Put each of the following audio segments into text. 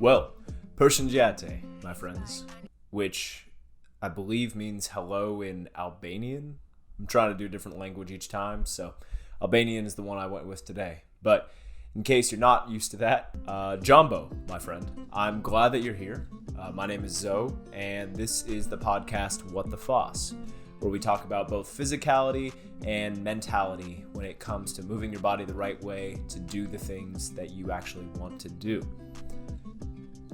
Well, Pershinjate, my friends, which I believe means hello in Albanian. I'm trying to do a different language each time, so Albanian is the one I went with today. But in case you're not used to that, Jumbo, my friend, I'm glad that you're here. My name is Zoe, and this is the podcast What the Foss, where we talk about both physicality and mentality when it comes to moving your body the right way to do the things that you actually want to do.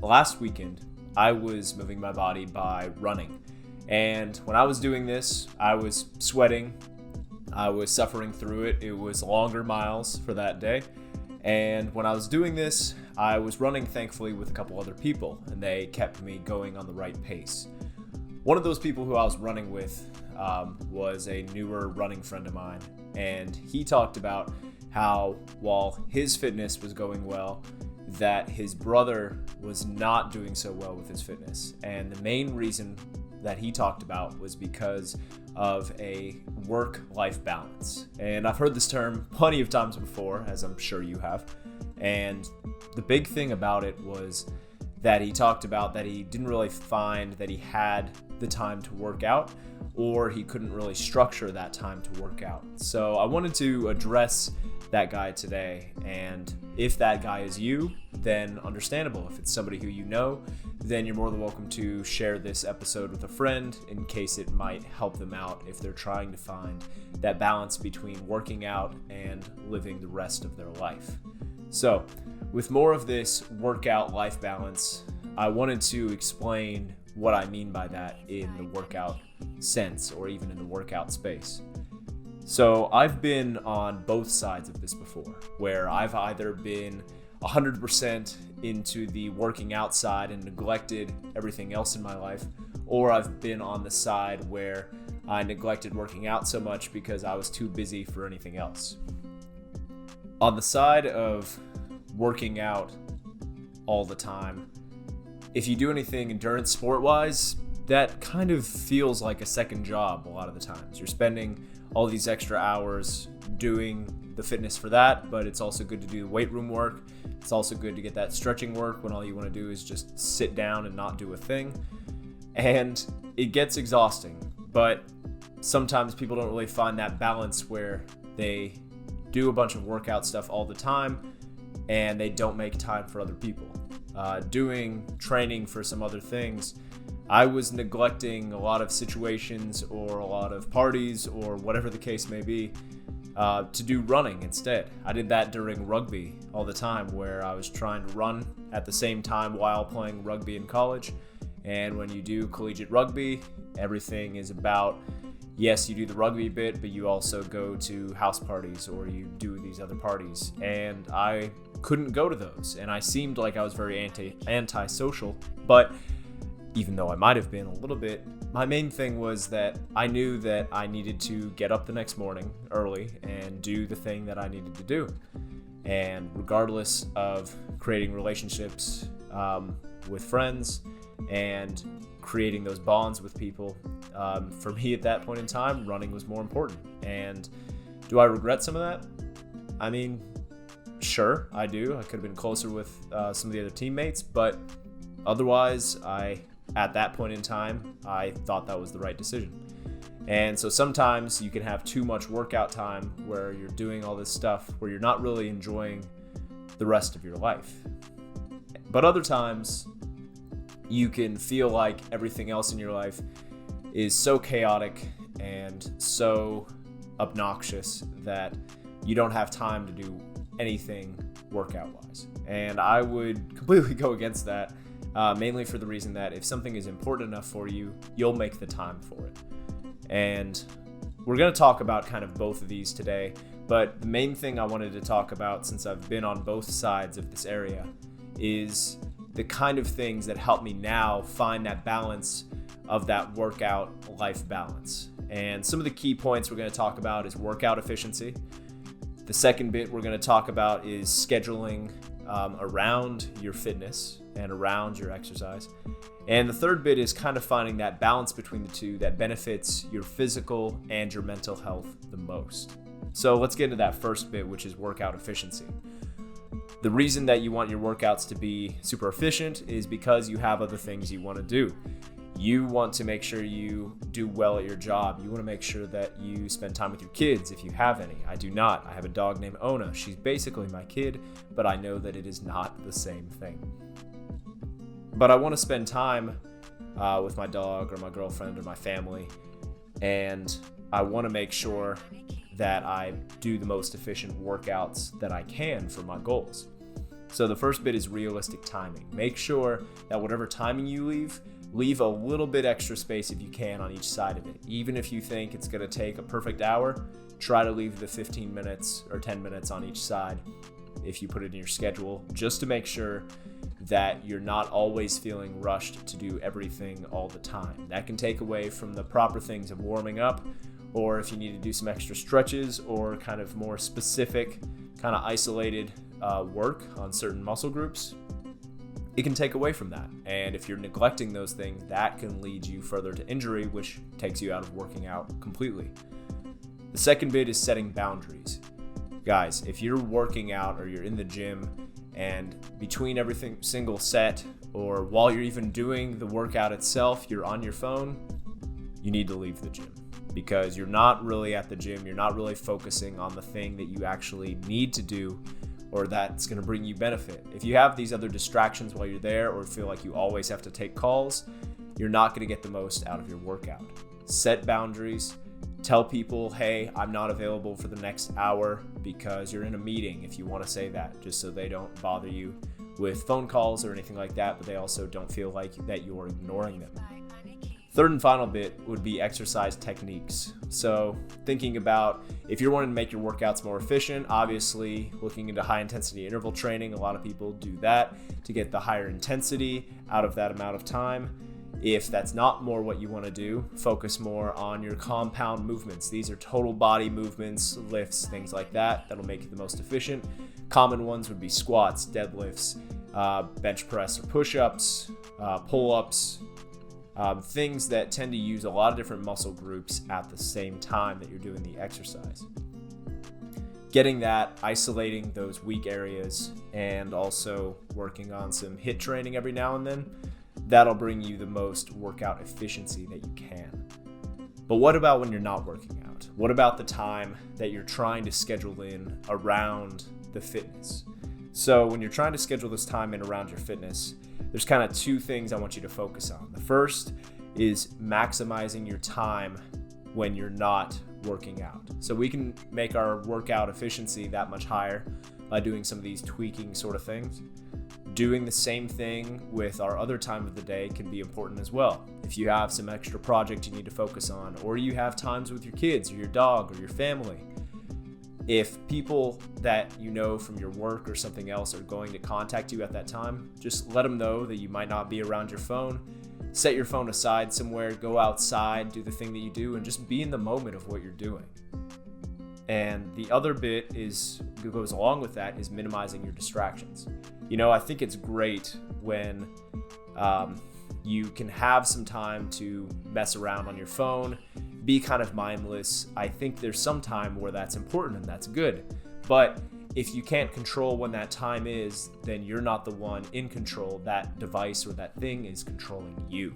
Last weekend, I was moving my body by running, and when I was doing this, I was sweating, I was suffering through it. It was longer miles for that day, and when I was doing this, I was running thankfully with a couple other people, and they kept me going on the right pace. One of those people who I was running with was a newer running friend of mine, and he talked about how while his fitness was going well, that his brother was not doing so well with his fitness. And the main reason that he talked about was because of a work-life balance. And I've heard this term plenty of times before, as I'm sure you have. And the big thing about it was that he talked about that he didn't really find that he had the time to work out, or he couldn't really structure that time to work out. So I wanted to address that guy today, and if that guy is you, then understandable. If it's somebody who you know, then you're more than welcome to share this episode with a friend in case it might help them out if they're trying to find that balance between working out and living the rest of their life. So with more of this workout-life balance, I wanted to explain what I mean by that in the workout sense, or even in the workout space. So I've been on both sides of this before, where I've either been 100% into the working out side and neglected everything else in my life, or I've been on the side where I neglected working out so much because I was too busy for anything else. On the side of working out all the time, if you do anything endurance sport-wise, that kind of feels like a second job a lot of the times. You're spending all these extra hours doing the fitness for that, but it's also good to do the weight room work. It's also good to get that stretching work when all you want to do is just sit down and not do a thing. And it gets exhausting, but sometimes people don't really find that balance where they do a bunch of workout stuff all the time and they don't make time for other people. Doing training for some other things, I was neglecting a lot of situations or a lot of parties or whatever the case may be to do running instead. I did that during rugby all the time, where I was trying to run at the same time while playing rugby in college. And when you do collegiate rugby, everything is about, yes, you do the rugby bit, but you also go to house parties or you do these other parties. And I couldn't go to those, and I seemed like I was very antisocial, but even though I might have been a little bit, my main thing was that I knew that I needed to get up the next morning early and do the thing that I needed to do. And regardless of creating relationships with friends and creating those bonds with people, for me at that point in time, running was more important. And do I regret some of that? I mean, sure, I do. I could have been closer with some of the other teammates, but otherwise, at that point in time, I thought that was the right decision. And so sometimes you can have too much workout time where you're doing all this stuff where you're not really enjoying the rest of your life. But other times, you can feel like everything else in your life is so chaotic and so obnoxious that you don't have time to do anything workout-wise. And I would completely go against that. Mainly for the reason that if something is important enough for you, you'll make the time for it. And we're going to talk about kind of both of these today, but the main thing I wanted to talk about, since I've been on both sides of this area, is the kind of things that help me now find that balance of that workout-life balance. And some of the key points we're going to talk about is workout efficiency. The second bit we're going to talk about is scheduling around your fitness and around your exercise. And the third bit is kind of finding that balance between the two that benefits your physical and your mental health the most. So let's get into that first bit, which is workout efficiency. The reason that you want your workouts to be super efficient is because you have other things you want to do. You want to make sure you do well at your job. You want to make sure that you spend time with your kids if you have any. I do not. I have a dog named Ona. She's basically my kid, but I know that it is not the same thing. But I want to spend time with my dog or my girlfriend or my family, and I want to make sure that I do the most efficient workouts that I can for my goals. So the first bit is realistic timing. Make sure that whatever timing you leave a little bit extra space if you can on each side of it. Even if you think it's going to take a perfect hour, try to leave the 15 minutes or 10 minutes on each side if you put it in your schedule, just to make sure that you're not always feeling rushed to do everything all the time. That can take away from the proper things of warming up, or if you need to do some extra stretches or kind of more specific, kind of isolated work on certain muscle groups, it can take away from that. And if you're neglecting those things, that can lead you further to injury, which takes you out of working out completely. The second bit is setting boundaries. Guys, if you're working out or you're in the gym and between every single set or while you're even doing the workout itself, you're on your phone, you need to leave the gym, because you're not really at the gym. You're not really focusing on the thing that you actually need to do or that's going to bring you benefit. If you have these other distractions while you're there or feel like you always have to take calls, you're not going to get the most out of your workout. Set boundaries. Tell people, hey, I'm not available for the next hour because you're in a meeting, if you want to say that, just so they don't bother you with phone calls or anything like that, but they also don't feel like that you're ignoring them. Third and final bit would be exercise techniques. So thinking about if you're wanting to make your workouts more efficient, obviously looking into high intensity interval training, a lot of people do that to get the higher intensity out of that amount of time. If that's not more what you want to do, focus more on your compound movements. These are total body movements, lifts, things like that. That'll make you the most efficient. Common ones would be squats, deadlifts, bench press or push-ups, pull-ups, things that tend to use a lot of different muscle groups at the same time that you're doing the exercise. Getting that, isolating those weak areas, and also working on some HIIT training every now and then, that'll bring you the most workout efficiency that you can. But what about when you're not working out? What about the time that you're trying to schedule in around the fitness? So when you're trying to schedule this time in around your fitness, there's kind of two things I want you to focus on. The first is maximizing your time when you're not working out. So we can make our workout efficiency that much higher by doing some of these tweaking sort of things. Doing the same thing with our other time of the day can be important as well. If you have some extra project you need to focus on, or you have times with your kids or your dog or your family, if people that you know from your work or something else are going to contact you at that time, just let them know that you might not be around your phone. Set your phone aside somewhere, go outside, do the thing that you do, and just be in the moment of what you're doing. And the other bit that goes along with that is minimizing your distractions. You know, I think it's great when you can have some time to mess around on your phone, be kind of mindless. I think there's some time where that's important and that's good. But if you can't control when that time is, then you're not the one in control. That device or that thing is controlling you.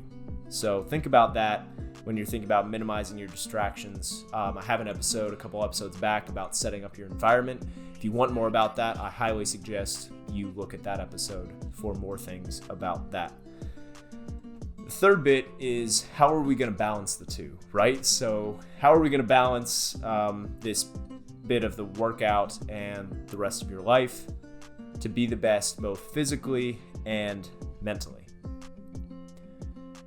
So think about that when you're thinking about minimizing your distractions. I have an episode a couple episodes back about setting up your environment. If you want more about that, I highly suggest you look at that episode for more things about that. The third bit is, how are we going to balance the two, right? So how are we going to balance this bit of the workout and the rest of your life to be the best both physically and mentally?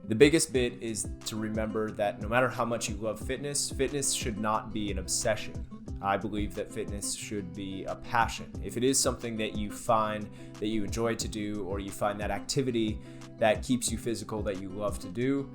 The biggest bit is to remember that no matter how much you love fitness, fitness should not be an obsession. I believe that fitness should be a passion. If it is something that you find that you enjoy to do, or you find that activity that keeps you physical that you love to do,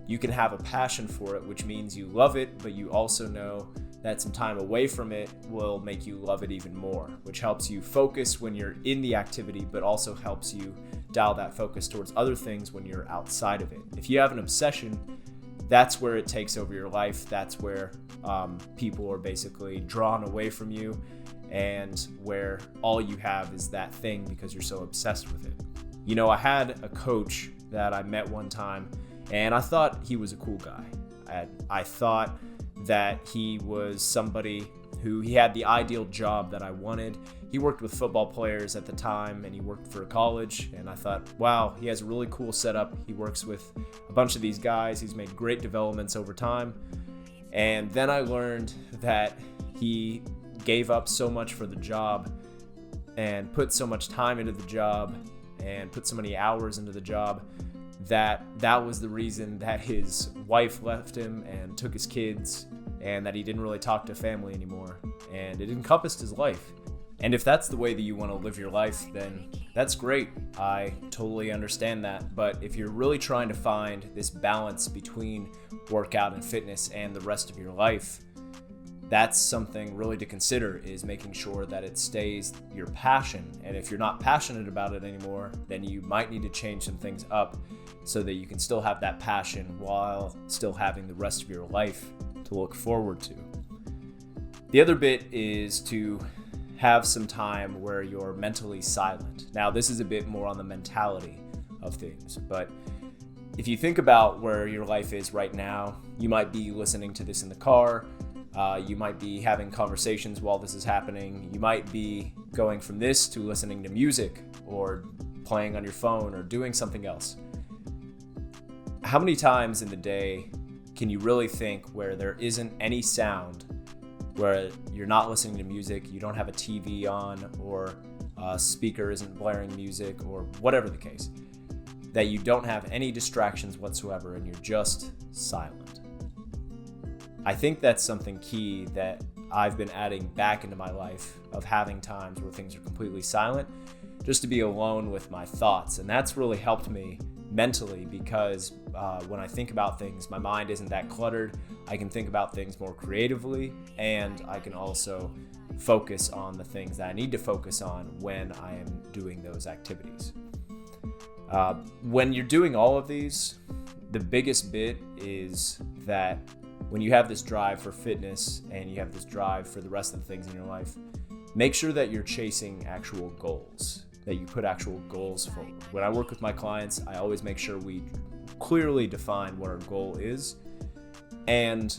you can have a passion for it, which means you love it, but you also know that some time away from it will make you love it even more, which helps you focus when you're in the activity, but also helps you dial that focus towards other things when you're outside of it. If you have an obsession, that's where it takes over your life. That's where people are basically drawn away from you, and where all you have is that thing because you're so obsessed with it. You know, I had a coach that I met one time, and I thought he was a cool guy. I thought that he was somebody who he had the ideal job that I wanted. He worked with football players at the time, and he worked for a college, and I thought, wow, he has a really cool setup. He works with a bunch of these guys. He's made great developments over time. And then I learned that he gave up so much for the job and put so much time into the job and put so many hours into the job that was the reason that his wife left him and took his kids, and that he didn't really talk to family anymore, and it encompassed his life. And if that's the way that you want to live your life, then that's great. I totally understand that. But if you're really trying to find this balance between workout and fitness and the rest of your life, that's something really to consider, is making sure that it stays your passion. And if you're not passionate about it anymore, then you might need to change some things up so that you can still have that passion while still having the rest of your life to look forward to. The other bit is to have some time where you're mentally silent. Now, this is a bit more on the mentality of things, but if you think about where your life is right now, you might be listening to this in the car. You might be having conversations while this is happening. You might be going from this to listening to music or playing on your phone or doing something else. How many times in the day can you really think where there isn't any sound, where you're not listening to music, you don't have a TV on, or a speaker isn't blaring music, or whatever the case, that you don't have any distractions whatsoever and you're just silent? I think that's something key that I've been adding back into my life, of having times where things are completely silent, just to be alone with my thoughts. And that's really helped me mentally, because when I think about things, my mind isn't that cluttered. I can think about things more creatively, and I can also focus on the things that I need to focus on when I am doing those activities. When you're doing all of these, the biggest bit is that when you have this drive for fitness and you have this drive for the rest of the things in your life, make sure that you're chasing actual goals, that you put actual goals forward. When I work with my clients, I always make sure we clearly define what our goal is. And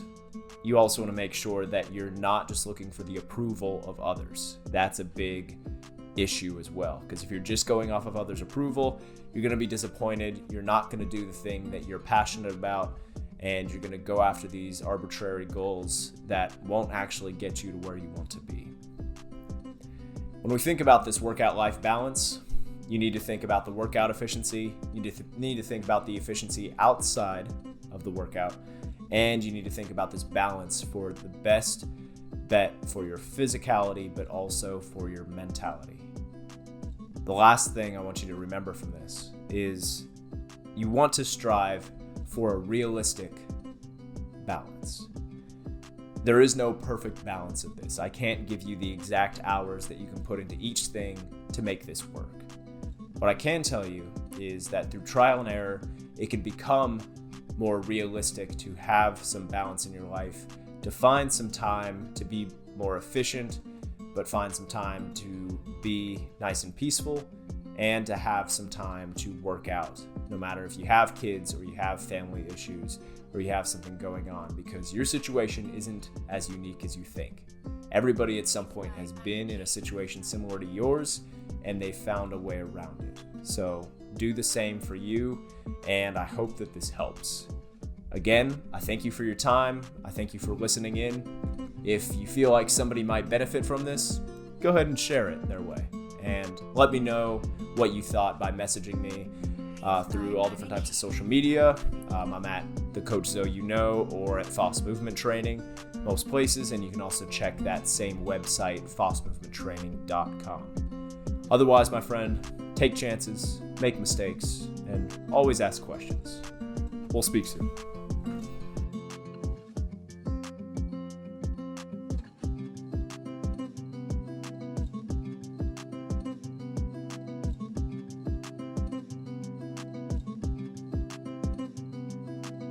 you also want to make sure that you're not just looking for the approval of others. That's a big issue as well, because if you're just going off of others' approval, you're going to be disappointed. You're not going to do the thing that you're passionate about, and you're going to go after these arbitrary goals that won't actually get you to where you want to be. When we think about this workout-life balance, you need to think about the workout efficiency, you need to think about the efficiency outside of the workout, and you need to think about this balance for the best bet for your physicality, but also for your mentality. The last thing I want you to remember from this is you want to strive for a realistic balance. There is no perfect balance of this. I can't give you the exact hours that you can put into each thing to make this work. What I can tell you is that through trial and error, it can become more realistic to have some balance in your life, to find some time to be more efficient, but find some time to be nice and peaceful, and to have some time to work out, no matter if you have kids or you have family issues or you have something going on, because your situation isn't as unique as you think. Everybody at some point has been in a situation similar to yours, and they found a way around it. So do the same for you, and I hope that this helps. Again, I thank you for your time. I thank you for listening in. If you feel like somebody might benefit from this, go ahead and share it their way. And let me know what you thought by messaging me through all different types of social media. I'm at the Coach Zoe you know, or at Foss Movement Training, most places, and you can also check that same website, fossmovementtraining.com. Otherwise, my friend, take chances, make mistakes, and always ask questions. We'll speak soon.